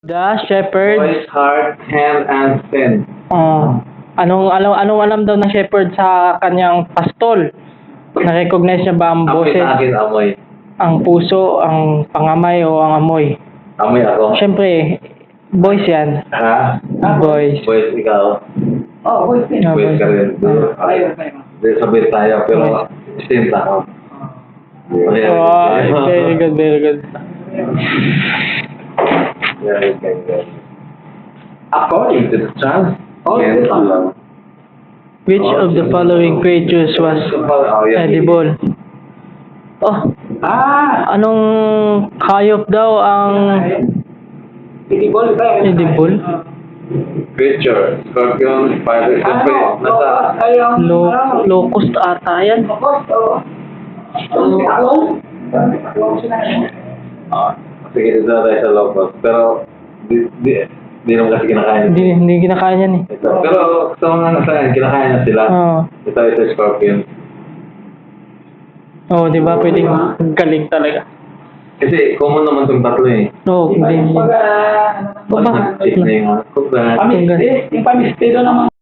The shepherd. Voice, heart, hand, and sin. Oh. Anong alam daw ng shepherd sa kanyang pastol? Na-recognize niya ba ang Amoy boses, sa akin, amoy. ang puso, ang pangamay o ang amoy? Amoy ako. Siyempre, voice yan. Ha? Voice. Voice ikaw. Oh, voice din. Ah, Voice ka rin. Ayun, ayun. Sabit tayo, pero sin ako. Okay. Oh, very good, very good. Very good. According to the chance, Which of the following creatures was edible? Oh, anong hayop daw ang Edible ba? edible? Creature, scorpion, spider, siyempre, nasa Locust ata yan. sige, dito na tayo sa locust. Pero, di naman kasi kinakain. Hindi kinakain yan eh. Ito. Pero, sa mga nasa yan, kinakain na sila. Oo. Ito scorpion. Oh, di ba? Pwedeng galing talaga. Kasi, common naman itong tatlo eh. Oo, hindi. Pag, ano, Ba? Chick na yung pamistid. Yung pamistid naman.